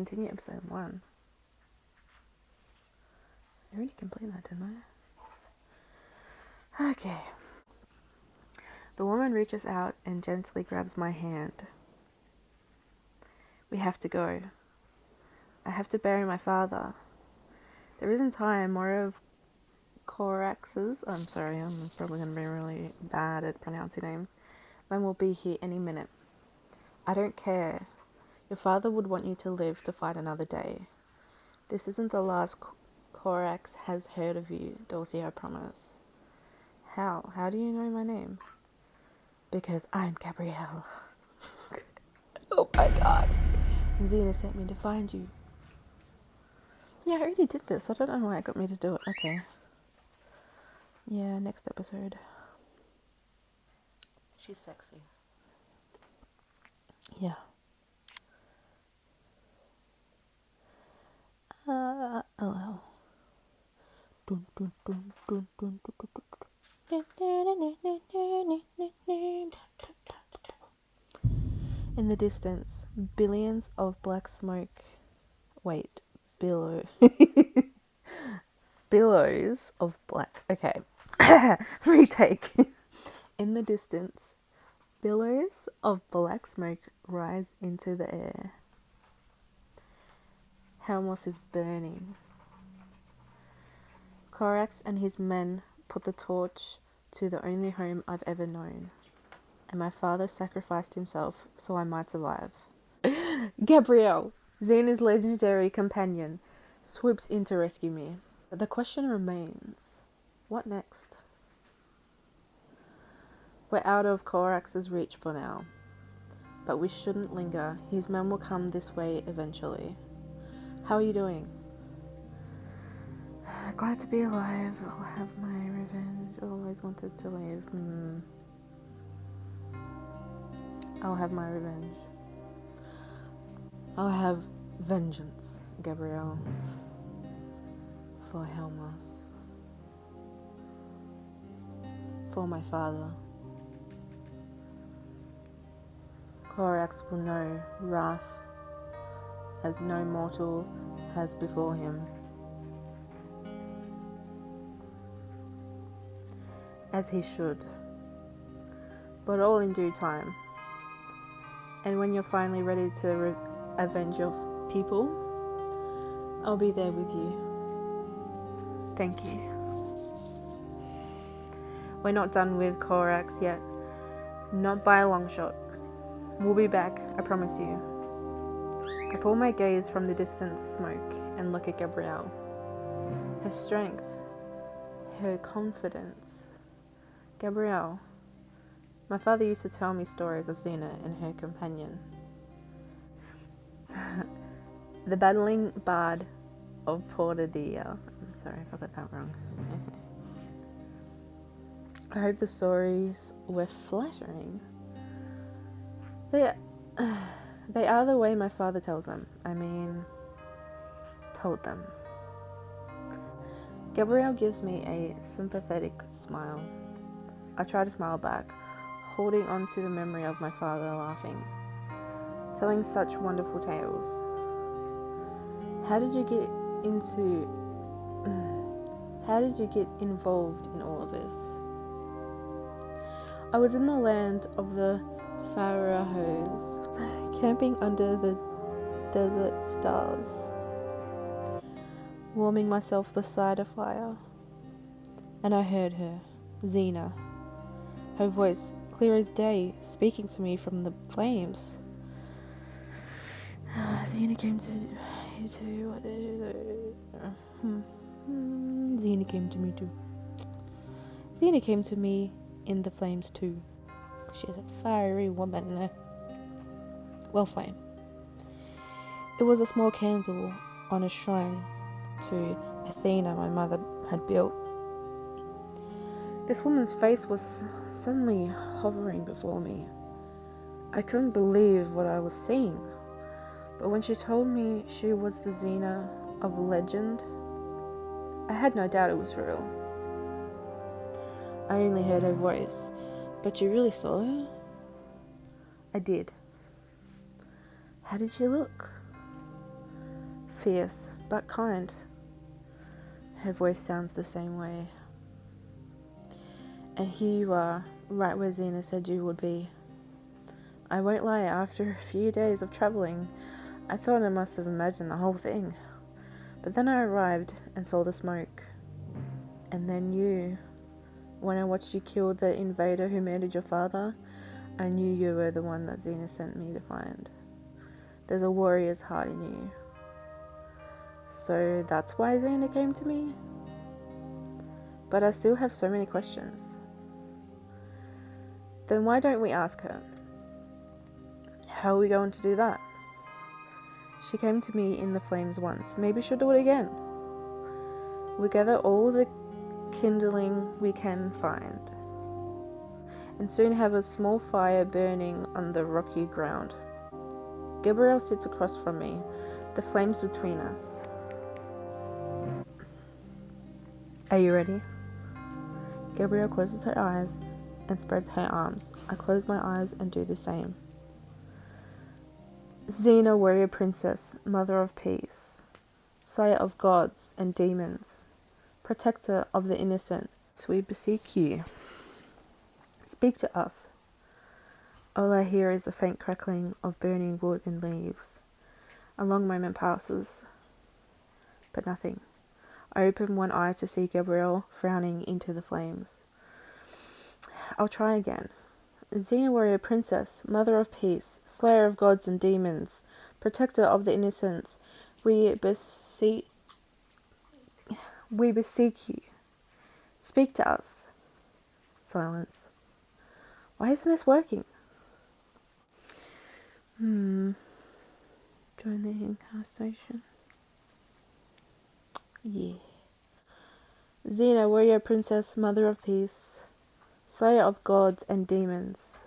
continue episode 1. I already completed that, didn't I? Okay. The woman reaches out and gently grabs my hand. We have to go. I have to bury my father. There isn't time. More of Corax's, I'm sorry, I'm probably going to be really bad at pronouncing names. Man will be here any minute. I don't care. Your father would want you to live to fight another day. This isn't the last Corax has heard of you, Dulcie, I promise. How? How do you know my name? Because I'm Gabrielle. Oh my god. And Xena sent me to find you. Yeah, I already did this. I don't know why it got me to do it. Okay. Yeah, next episode. She's sexy. Yeah. Oh. Dun, dun, dun, dun, dun, dun, dun, dun. In the distance, billions of black smoke. Wait, billows of black. Okay. Retake. In the distance, billows of black smoke rise into the air. Helmos is burning. Corax and his men put the torch to the only home I've ever known, and my father sacrificed himself so I might survive. Gabrielle, Xena's legendary companion, swoops in to rescue me. But the question remains, what next? We're out of Corax's reach for now, but we shouldn't linger. His men will come this way eventually. How are you doing? Glad to be alive. I'll have my revenge. Always wanted to live. I'll have my revenge. I'll have vengeance, Gabrielle. For Helmos. For my father. Corax will know wrath as no mortal has before him. As he should. But all in due time. And when you're finally ready to avenge your people, I'll be there with you. Thank you. We're not done with Corax yet. Not by a long shot. We'll be back, I promise you. I pull my gaze from the distant smoke and look at Gabrielle. Her strength. Her confidence. Gabrielle. My father used to tell me stories of Xena and her companion. The battling bard of Portadia. I'm sorry if I got that wrong. I hope the stories were flattering. They are the way my father tells them. Told them. Gabrielle gives me a sympathetic smile. I try to smile back, holding on to the memory of my father laughing, telling such wonderful tales. How did you get involved in all of this? I was in the land of the Pharaohs, camping under the desert stars, warming myself beside a fire, and I heard her, Xena, her voice clear as day, speaking to me from the flames. Xena came to you too. What did you do? Xena came to me too. Xena came to me in the flames too. She is a fiery woman. Well, flame. It was a small candle on a shrine to Athena my mother had built. This woman's face was suddenly hovering before me. I couldn't believe what I was seeing, but when she told me she was the Xena of legend, I had no doubt it was real. I only heard her voice, but you really saw her? I did. How did she look? fierce, but kind. Her voice sounds the same way. And here you are, right where Xena said you would be. I won't lie, after a few days of travelling, I thought I must have imagined the whole thing. But then I arrived and saw the smoke. And then you. When I watched you kill the invader who murdered your father, I knew you were the one that Xena sent me to find. There's a warrior's heart in you. So that's why Xena came to me? But I still have so many questions. Then why don't we ask her? How are we going to do that? She came to me in the flames once. Maybe she'll do it again. We gather all the kindling we can find, and soon have a small fire burning on the rocky ground. Gabrielle sits across from me, the flames between us. Are you ready? Gabrielle closes her eyes and spreads her arms. I close my eyes and do the same. Xena, warrior princess, mother of peace, slayer of gods and demons, protector of the innocent, we beseech you. Speak to us. All I hear is the faint crackling of burning wood and leaves. A long moment passes, but nothing. I open one eye to see Gabrielle frowning into the flames. I'll try again. Xena, warrior princess, mother of peace, slayer of gods and demons, protector of the innocent, we beseech you. Speak to us. Silence. Why isn't this working? Join the incarceration. Yeah. Xena, warrior princess, mother of peace, slayer of gods and demons,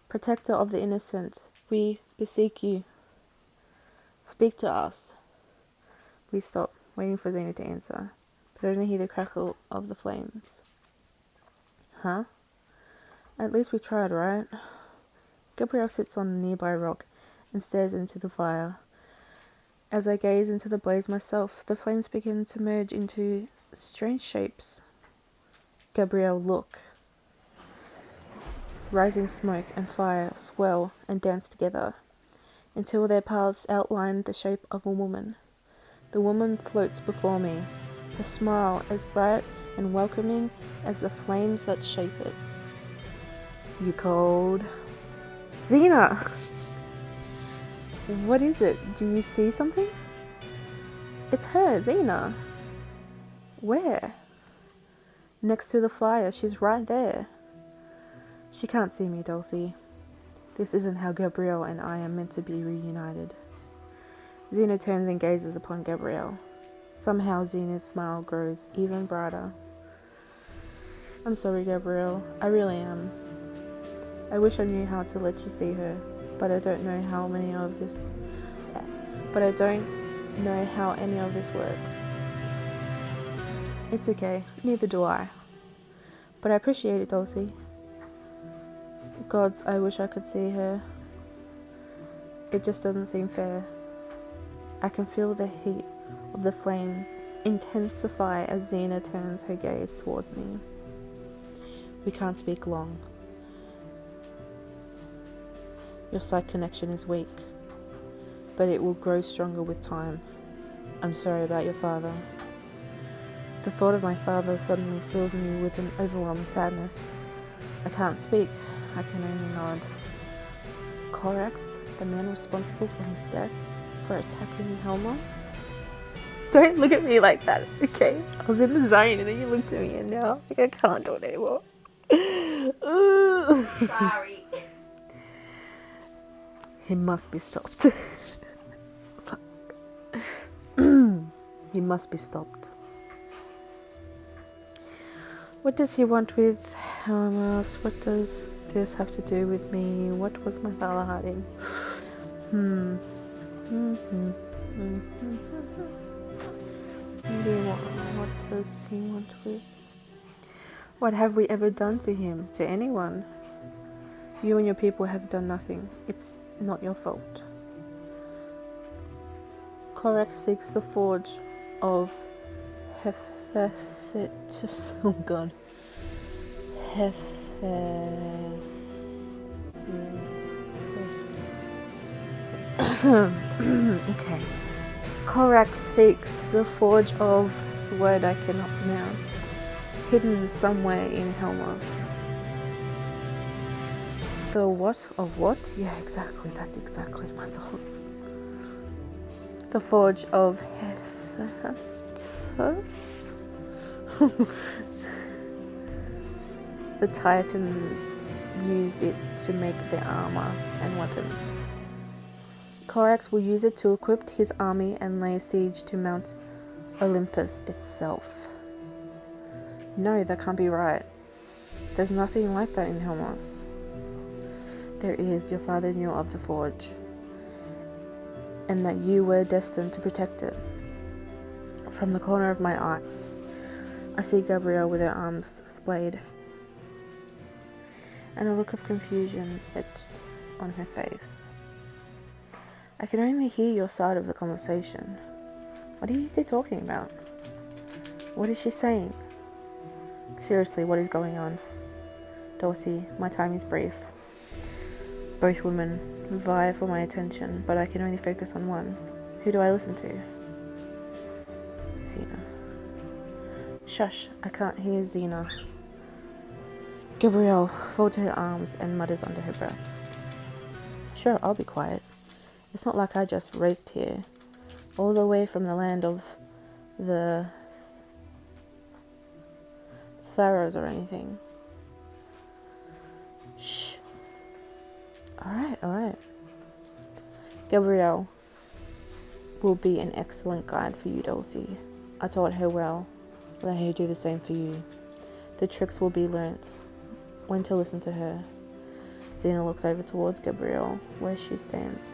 protector of the innocent, we beseech you. Speak to us. We stop, waiting for Xena to answer, but only hear the crackle of the flames. Huh? At least we tried, right? Gabrielle sits on a nearby rock and stares into the fire. As I gaze into the blaze myself, the flames begin to merge into strange shapes. Gabrielle, look. Rising smoke and fire swirl and dance together, until their paths outline the shape of a woman. The woman floats before me, her smile as bright and welcoming as the flames that shape it. You cold? Xena! What is it? Do you see something? It's her, Xena. Where? Next to the fire. She's right there. She can't see me, Dulcie. This isn't how Gabrielle and I are meant to be reunited. Xena turns and gazes upon Gabrielle. Somehow Xena's smile grows even brighter. I'm sorry, Gabrielle. I really am. I wish I knew how to let you see her, but I don't know how any of this works. It's okay, neither do I. But I appreciate it, Dulcie. Gods, I wish I could see her. It just doesn't seem fair. I can feel the heat of the flames intensify as Xena turns her gaze towards me. We can't speak long. Your sight connection is weak, but it will grow stronger with time. I'm sorry about your father. The thought of my father suddenly fills me with an overwhelming sadness. I can't speak, I can only nod. Corax, the man responsible for his death, for attacking Helmos? Don't look at me like that, okay? I was in the zone and then you looked at me and now I can't do it anymore. Sorry. He must be stopped. He must be stopped. What does he want with Helmos? What does this have to do with me? What was my father hiding? What does he want with? What have we ever done to him? To anyone? You and your people have done nothing. It's not your fault. Korax seeks the forge of Hephaestus. Oh god. Hephaestus. Okay. Korax seeks the forge of the word I cannot pronounce, hidden somewhere in Helmos. The what of what? Yeah, exactly. That's exactly my thoughts. The forge of Hephaestus. The Titans used it to make their armor and weapons. Korax will use it to equip his army and lay siege to Mount Olympus itself. No, that can't be right. There's nothing like that in Helmos. There is. Your father knew of the forge, and that you were destined to protect it. From the corner of my eye, I see Gabrielle with her arms splayed, and a look of confusion etched on her face. I can only hear your side of the conversation. What are you two talking about? What is she saying? Seriously, what is going on? Dulcie, my time is brief. Both women vie for my attention, but I can only focus on one. Who do I listen to? Xena. Shush, I can't hear Xena. Gabrielle folds her arms and mutters under her breath. Sure, I'll be quiet. It's not like I just raced here, all the way from the land of the pharaohs or anything. Shh. Alright. Gabrielle will be an excellent guide for you, Dulcie. I taught her well. Let her do the same for you. The tricks will be learnt. When to listen to her. Xena looks over towards Gabrielle, where she stands,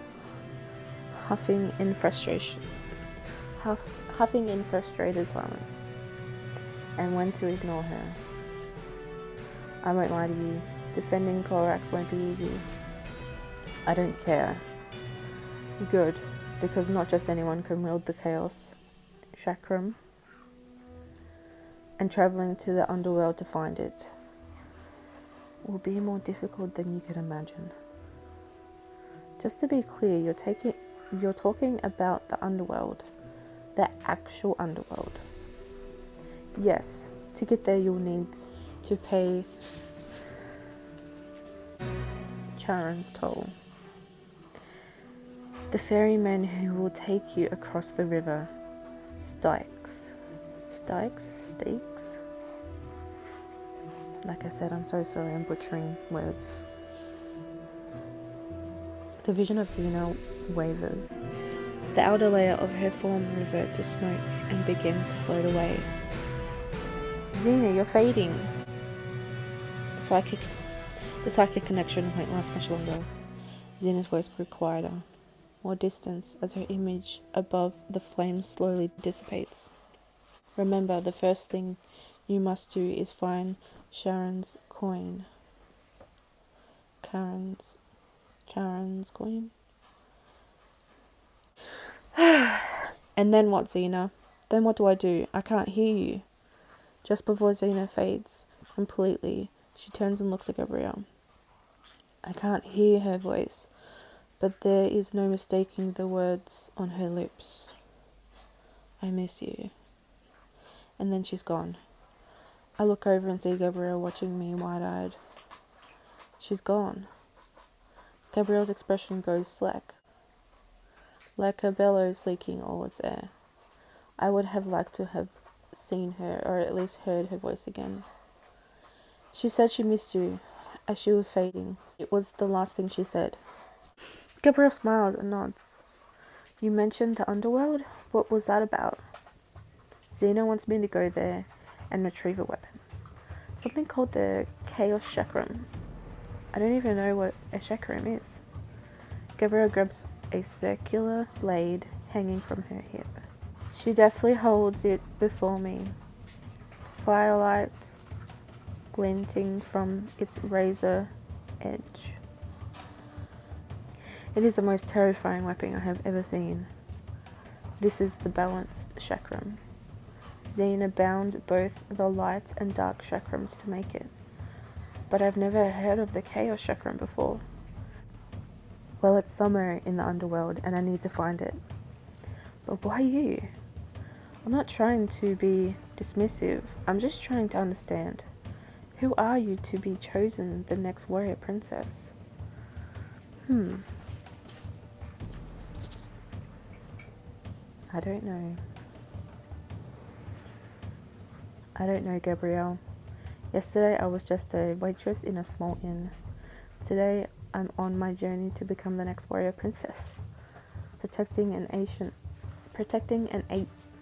huffing in frustrated silence, and when to ignore her. I won't lie to you. Defending Korax won't be easy. I don't care. Good, because not just anyone can wield the Chaos Chakram, and travelling to the underworld to find it will be more difficult than you can imagine. Just to be clear, you're talking about the underworld, the actual underworld. Yes, to get there you'll need to pay Charon's toll. The ferryman who will take you across the river, Styx. Like I said, I'm so sorry, I'm butchering words. The vision of Xena wavers. The outer layer of her form revert to smoke and begin to float away. Xena, you're fading. The psychic connection won't last much longer. Xena's voice grew quieter, more distant as her image above the flames slowly dissipates. Remember, the first thing you must do is find Charon's coin. Charon's coin? And then what, Xena? Then what do I do? I can't hear you. Just before Xena fades completely, she turns and looks at Gabrielle. I can't hear her voice, but there is no mistaking the words on her lips. I miss you. And then she's gone. I look over and see Gabrielle watching me wide-eyed. She's gone. Gabrielle's expression goes slack, like a bellows leaking all its air. I would have liked to have seen her, or at least heard her voice again. She said she missed you, as she was fading. It was the last thing she said. Gabrielle smiles and nods. You mentioned the underworld? What was that about? Xena wants me to go there and retrieve a weapon. Something called the Chaos Chakram. I don't even know what a chakram is. Gabrielle grabs a circular blade hanging from her hip. She deftly holds it before me, firelight glinting from its razor edge. It is the most terrifying weapon I have ever seen. This is the balanced chakram. Xena bound both the light and dark chakrams to make it. But I've never heard of the chaos chakram before. Well, it's somewhere in the underworld and I need to find it. But why you? I'm not trying to be dismissive, I'm just trying to understand. Who are you to be chosen the next warrior princess? I don't know. I don't know, Gabrielle. Yesterday I was just a waitress in a small inn. Today I'm on my journey to become the next warrior princess, protecting an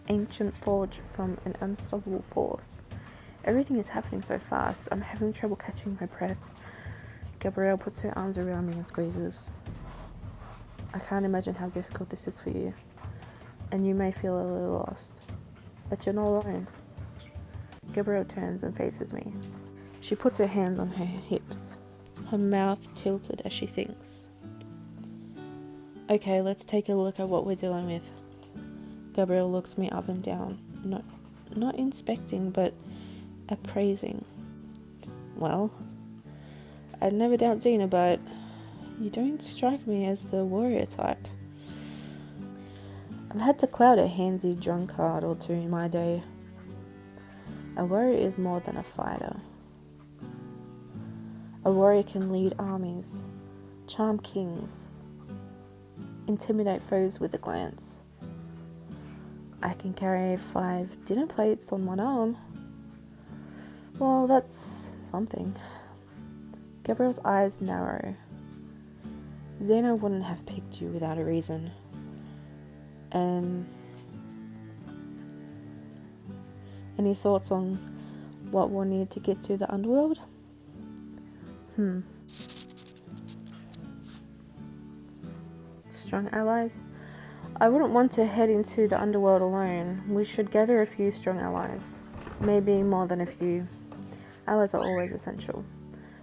ancient forge from an unstoppable force. Everything is happening so fast, I'm having trouble catching my breath. Gabrielle puts her arms around me and squeezes. I can't imagine how difficult this is for you, and you may feel a little lost, but you're not alone. Gabrielle turns and faces me. She puts her hands on her hips, her mouth tilted as she thinks. Okay, let's take a look at what we're dealing with. Gabrielle looks me up and down, not inspecting, but appraising. Well, I'd never doubt Xena, but you don't strike me as the warrior type. I've had to cloud a handsy drunkard or two in my day. A warrior is more than a fighter. A warrior can lead armies, charm kings, intimidate foes with a glance. I can carry 5 dinner plates on one arm. Well, that's something. Gabrielle's eyes narrow. Xena wouldn't have picked you without a reason. And any thoughts on what we'll need to get to the underworld? Strong allies? I wouldn't want to head into the underworld alone. We should gather a few strong allies. Maybe more than a few. Allies are always essential.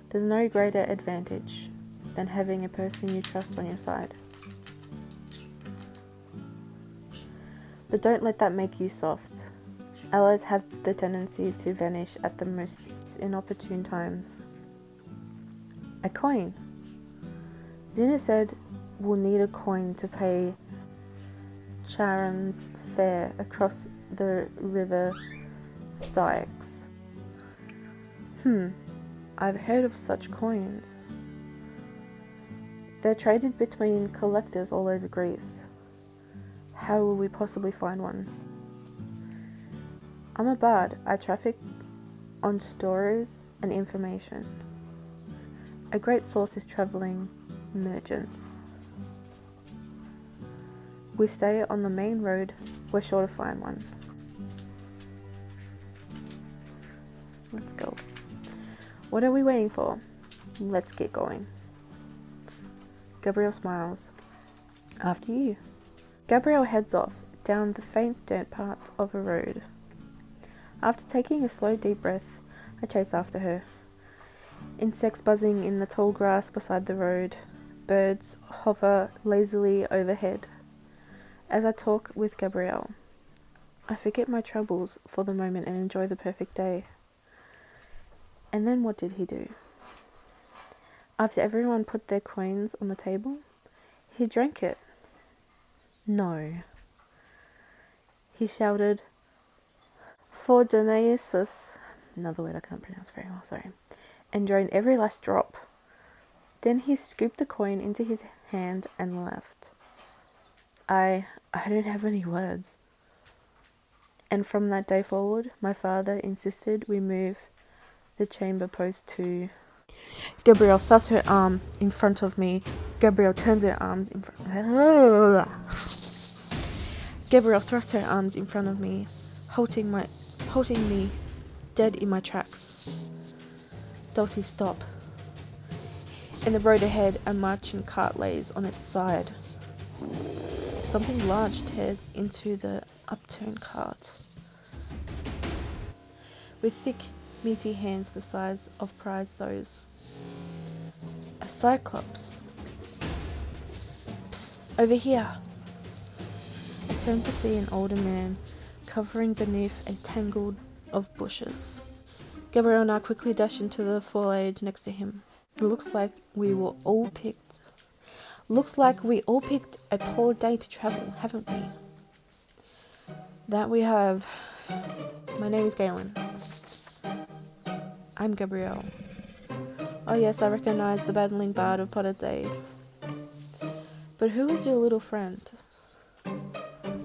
There's no greater advantage than having a person you trust on your side. But don't let that make you soft. Allies have the tendency to vanish at the most inopportune times. A coin. Xena said we'll need a coin to pay Charon's fare across the river Styx. I've heard of such coins. They're traded between collectors all over Greece. How will we possibly find one? I'm a bard. I traffic on stories and information. A great source is traveling merchants. We stay on the main road. We're sure to find one. Let's go. What are we waiting for? Let's get going. Gabrielle smiles. After you. Gabrielle heads off down the faint dirt path of a road. After taking a slow deep breath, I chase after her. Insects buzzing in the tall grass beside the road. Birds hover lazily overhead. As I talk with Gabrielle, I forget my troubles for the moment and enjoy the perfect day. And then what did he do? After everyone put their coins on the table, he drank it. No. He shouted, "For Dionysus," another word I can't pronounce very well, sorry, and drank every last drop. Then he scooped the coin into his hand and left. I don't have any words. And from that day forward, my father insisted we move the chamber post to... Gabrielle thrusts her arm in front of me. Gabrielle turns her arms in front... Gabrielle thrusts her arms in front of me, halting me dead in my tracks. Dulcie, stop. In the road ahead, a marching cart lays on its side. Something large tears into the upturned cart. With thick, meaty hands the size of prize sows. A cyclops. Psst, over here. A turned to see an older man covering beneath a tangle of bushes. Gabriel and I quickly dashed into the foliage next to him. Looks like we all picked a poor day to travel, haven't we? That we have. My name is Galen. I'm Gabrielle. Oh yes, I recognize the battling bard of Potted Day. But who is your little friend?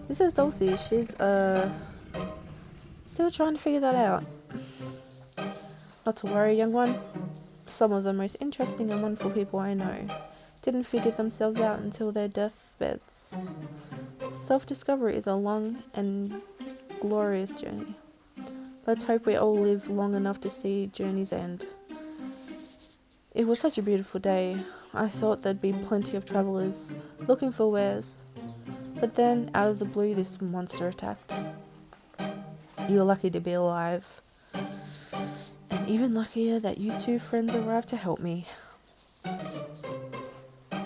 This is Dulcie. She's, still trying to figure that out. Not to worry, young one. Some of the most interesting and wonderful people I know didn't figure themselves out until their deathbeds. Self-discovery is a long and glorious journey. Let's hope we all live long enough to see journey's end. It was such a beautiful day. I thought there'd be plenty of travelers looking for wares. But then, out of the blue, this monster attacked. You're lucky to be alive. And even luckier that you two friends arrived to help me.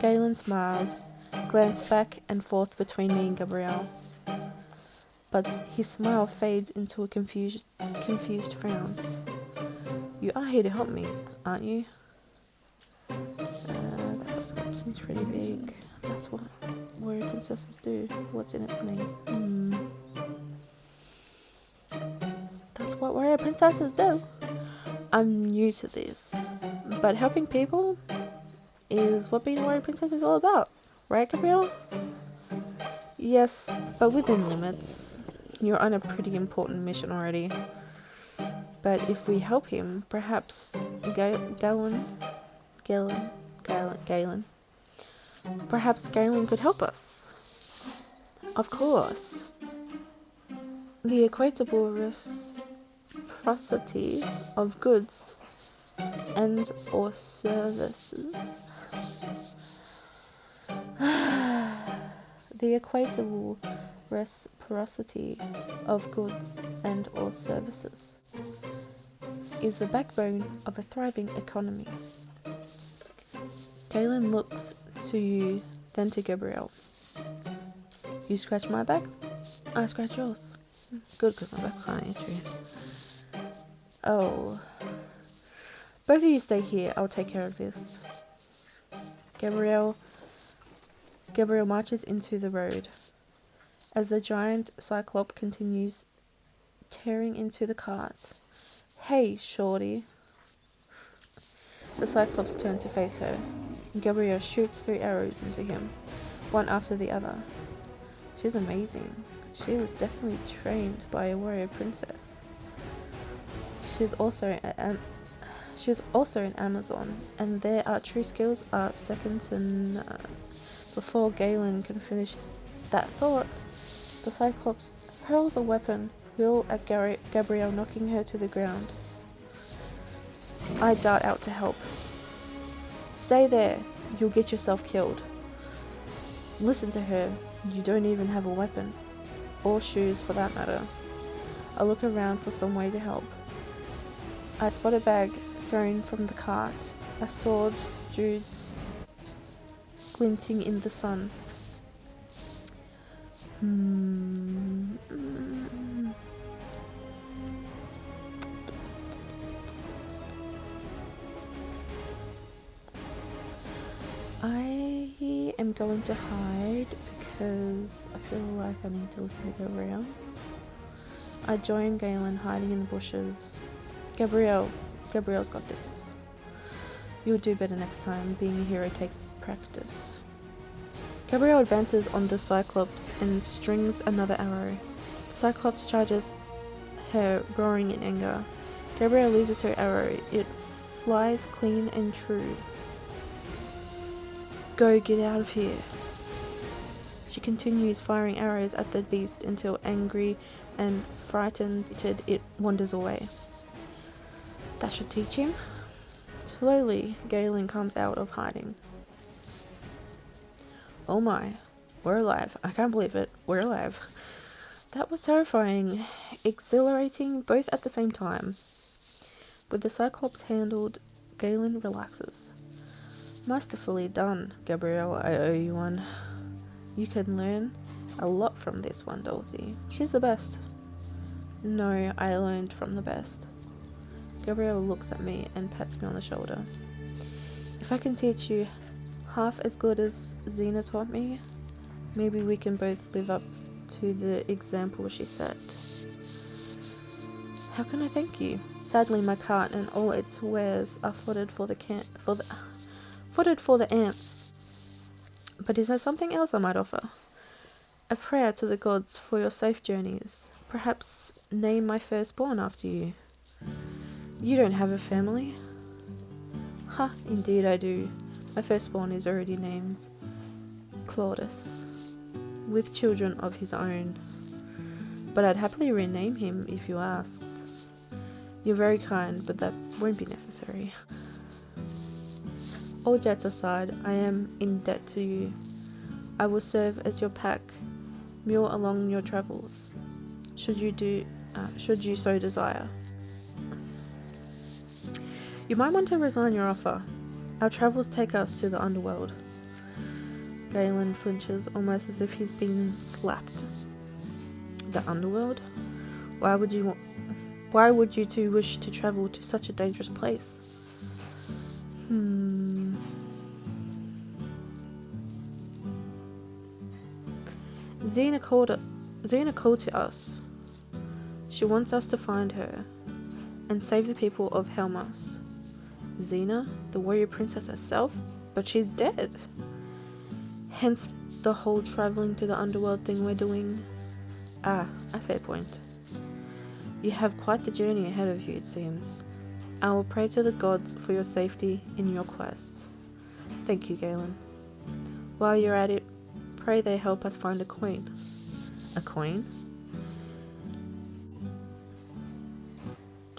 Galen smiles, glanced back and forth between me and Gabrielle. But his smile fades into a confused frown. You are here to help me, aren't you? That seems pretty big. That's what warrior princesses do. What's in it for me? That's what warrior princesses do. I'm new to this, but helping people is what being a warrior princess is all about. Right, Gabrielle? Yes, but within limits. You're on a pretty important mission already. But if we help him, perhaps Galen. Perhaps Galen could help us. Of course. The equitable reciprocity of goods and or services. The equitable reciprocity of goods and or services is the backbone of a thriving economy. Galen looks to you, then to Gabrielle. You scratch my back, I scratch yours. Good, because my back's kind of itchy. Oh. Both of you stay here, I'll take care of this. Gabrielle marches into the road. As the giant cyclops continues tearing into the cart. Hey, shorty. The cyclops turns to face her. Gabrielle shoots 3 arrows into him, one after the other. She's amazing. She was definitely trained by a warrior princess. She's also an Amazon, and their archery skills are second to none. Before Galen can finish that thought, the Cyclops hurls a weapon wheel at Gabrielle, knocking her to the ground. I dart out to help. Stay there, you'll get yourself killed. Listen to her, you don't even have a weapon. Or shoes for that matter. I look around for some way to help. I spot a bag thrown from the cart, a sword, Jude's glinting in the sun. I am going to hide because I feel like I need to listen to Gabrielle. I join Galen hiding in the bushes. Gabrielle's got this. You'll do better next time. Being a hero takes practice. Gabrielle advances on the Cyclops and strings another arrow. The Cyclops charges her, roaring in anger. Gabrielle loses her arrow. It flies clean and true. Go, get out of here. She continues firing arrows at the beast until, angry and frightened, it wanders away. That should teach him. Slowly, Galen comes out of hiding. Oh my, we're alive. I can't believe it. We're alive. That was terrifying, exhilarating, both at the same time. With the Cyclops handled, Galen relaxes. Masterfully done, Gabrielle. I owe you one. You can learn a lot from this one, Dulcie. She's the best. No, I learned from the best. Gabrielle looks at me and pats me on the shoulder. If I can teach you half as good as Xena taught me, maybe we can both live up to the example she set. How can I thank you? Sadly, my cart and all its wares are footed for the ants. But is there something else I might offer? A prayer to the gods for your safe journeys. Perhaps name my firstborn after you. You don't have a family? Ha, indeed I do. My firstborn is already named Claudius, with children of his own. But I'd happily rename him if you asked. You're very kind, but that won't be necessary. All jets aside, I am in debt to you. I will serve as your pack mule along your travels, should you so desire. You might want to resign your offer. Our travels take us to the underworld. Galen flinches, almost as if he's been slapped. The underworld? Why would you two wish to travel to such a dangerous place? Xena called to us. She wants us to find her and save the people of Helmas. Xena, the warrior princess herself, but she's dead. Hence the whole traveling to the underworld thing we're doing. Ah, a fair point. You have quite the journey ahead of you, it seems. I will pray to the gods for your safety in your quest. Thank you, Galen. While you're at it, pray they help us find a queen. A queen?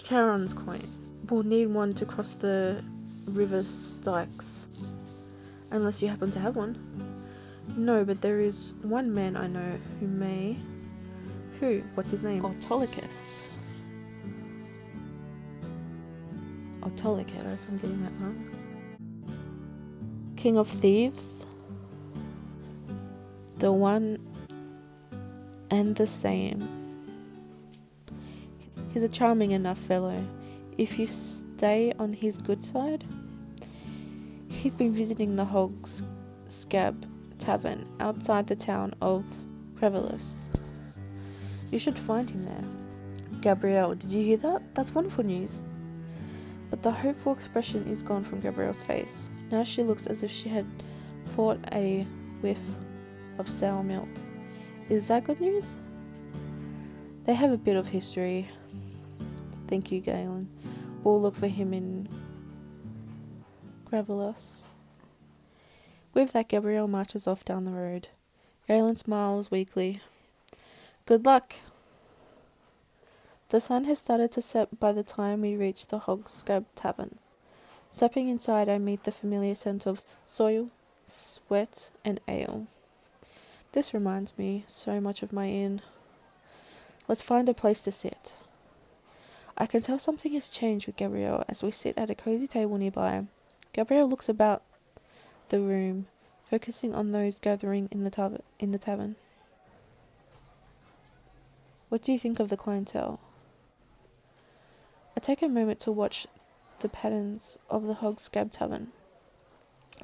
Charon's coin. We'll need one to cross the river Styx. Unless you happen to have one. No, but there is one man I know who may... Who? What's his name? Autolycus. Autolycus. Sorry if I'm getting that wrong. King of Thieves. The one and the same. He's a charming enough fellow, if you stay on his good side. He's been visiting the Hog's Scab Tavern outside the town of Crevalis. You should find him there. Gabrielle, did you hear that? That's wonderful news. But the hopeful expression is gone from Gabrielle's face. Now she looks as if she had fought a whiff of sour milk. Is that good news? They have a bit of history. Thank you, Galen. We'll look for him in Gravelos. With that, Gabrielle marches off down the road. Galen smiles weakly. Good luck! The sun has started to set by the time we reach the Hog's Scab Tavern. Stepping inside, I meet the familiar scent of soil, sweat, and ale. This reminds me so much of my inn. Let's find a place to sit. I can tell something has changed with Gabrielle as we sit at a cozy table nearby. Gabrielle looks about the room, focusing on those gathering in the tavern. What do you think of the clientele? I take a moment to watch the patterns of the Hog's Scab Tavern,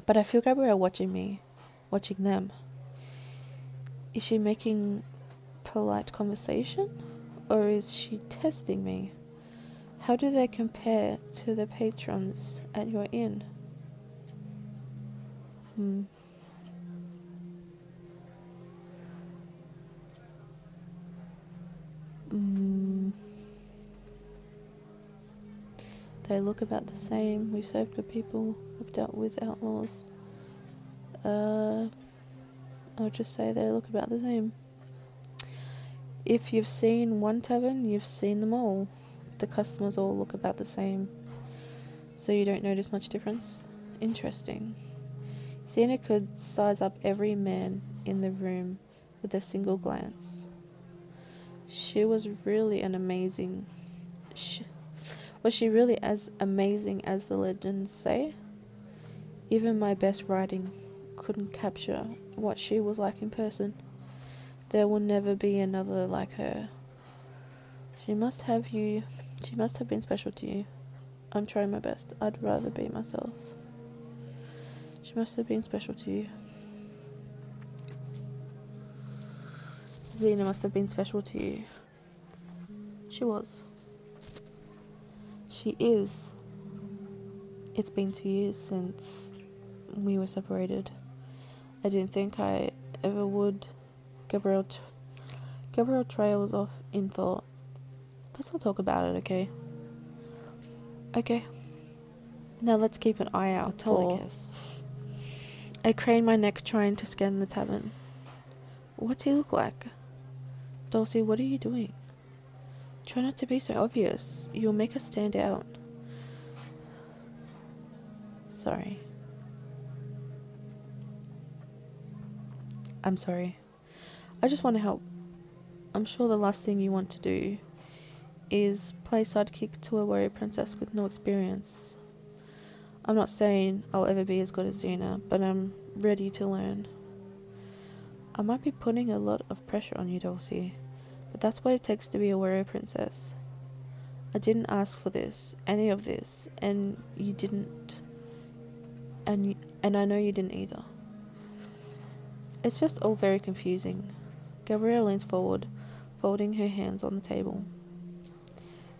but I feel Gabrielle watching me, watching them. Is she making polite conversation, or is she testing me? How do they compare to the patrons at your inn? They look about the same. We've served good people. We've dealt with outlaws. I'll just say they look about the same. If you've seen one tavern, you've seen them all. The customers all look about the same. So you don't notice much difference? Interesting. Xena could size up every man in the room with a single glance. She was really an amazing... Was she really as amazing as the legends say? Even my best writing couldn't capture what she was like in person. There will never be another like her. She must have been special to you. I'm trying my best. I'd rather be myself. She must have been special to you. Xena must have been special to you. She was. She is. It's been 2 years since we were separated. I didn't think I ever would. Gabrielle trails off in thought. Let's not talk about it, okay? Okay. Now let's keep an eye out for... I crane my neck trying to scan the tavern. What's he look like? Dulcie, what are you doing? Try not to be so obvious. You'll make us stand out. Sorry. I'm sorry. I just want to help. I'm sure the last thing you want to do is play sidekick to a warrior princess with no experience. I'm not saying I'll ever be as good as Xena, but I'm ready to learn. I might be putting a lot of pressure on you, Dulcie, but that's what it takes to be a warrior princess. I didn't ask for this, any of this, and you didn't, and I know you didn't either. It's just all very confusing. Gabrielle leans forward, folding her hands on the table.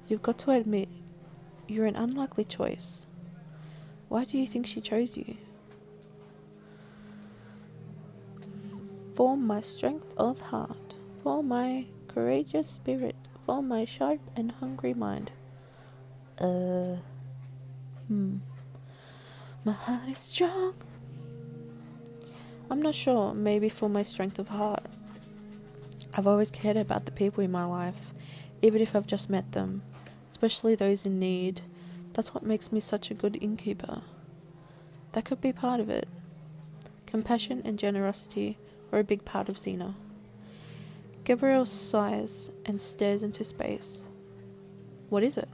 You've got to admit, you're an unlikely choice. Why do you think she chose you? For my strength of heart, for my courageous spirit, for my sharp and hungry mind. My heart is strong. I'm not sure, maybe for my strength of heart. I've always cared about the people in my life, even if I've just met them, especially those in need. That's what makes me such a good innkeeper. That could be part of it. Compassion and generosity are a big part of Xena. Gabrielle sighs and stares into space. What is it?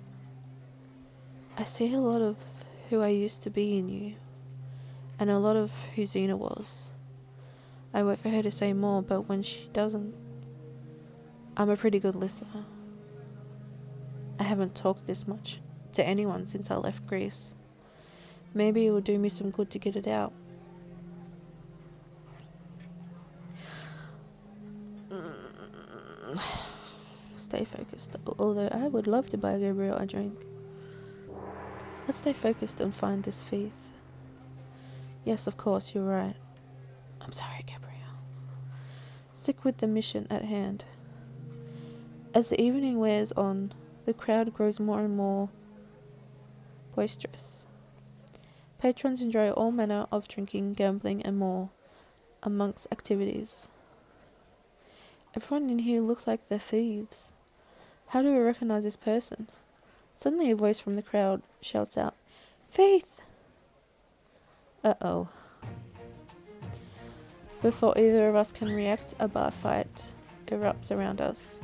I see a lot of who I used to be in you, and a lot of who Xena was. I wait for her to say more, but when she doesn't, I'm a pretty good listener. I haven't talked this much to anyone since I left Greece. Maybe it will do me some good to get it out. Stay focused, although I would love to buy Gabrielle a drink. Let's stay focused and find this faith. Yes, of course, you're right. I'm sorry, Gabrielle. Stick with the mission at hand. As the evening wears on, the crowd grows more and more boisterous. Patrons enjoy all manner of drinking, gambling, and more, amongst activities. Everyone in here looks like they're thieves. How do we recognize this person? Suddenly a voice from the crowd shouts out, Faith! Uh-oh. Before either of us can react, a bar fight erupts around us.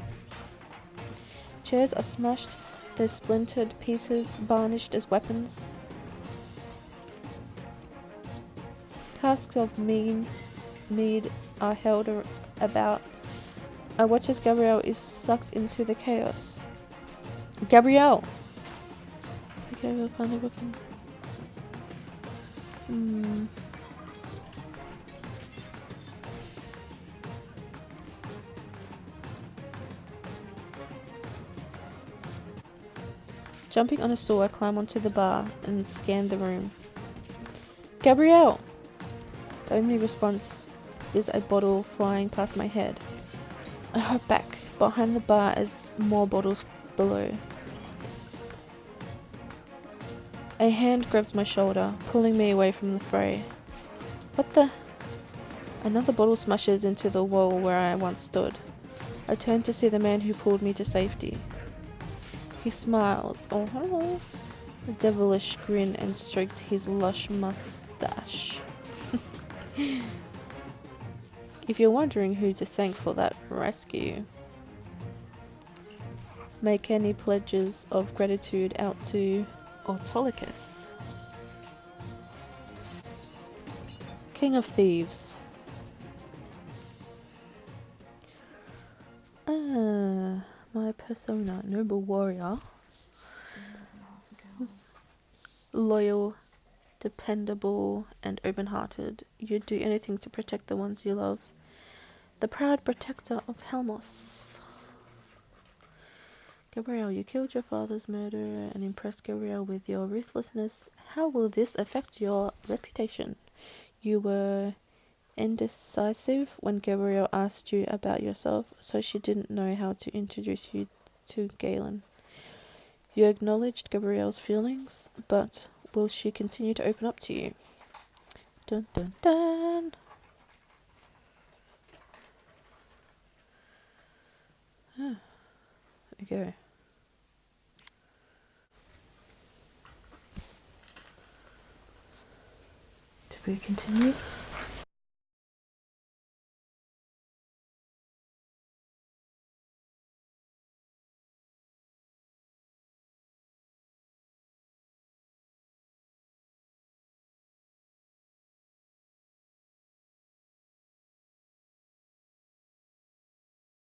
Chairs are smashed, their splintered pieces varnished as weapons. Casks of mead are held about. I watch as Gabrielle is sucked into the chaos. Gabrielle! Okay, we'll find the booking. Jumping on a stool, I climb onto the bar and scan the room. Gabrielle! The only response is a bottle flying past my head. I hop back behind the bar as more bottles below. A hand grabs my shoulder, pulling me away from the fray. What the? Another bottle smashes into the wall where I once stood. I turn to see the man who pulled me to safety. He smiles, oh hello, a devilish grin, and strokes his lush mustache. If you're wondering who to thank for that rescue, make any pledges of gratitude out to Autolycus, King of Thieves. My persona, noble warrior, loyal, dependable, and open-hearted. You'd do anything to protect the ones you love. The proud protector of Helmos. Gabrielle, you killed your father's murderer and impressed Gabrielle with your ruthlessness. How will this affect your reputation? You were indecisive when Gabrielle asked you about yourself, so she didn't know how to introduce you to Galen. You acknowledged Gabrielle's feelings, but will she continue to open up to you? Dun dun dun! There we go. To be continued.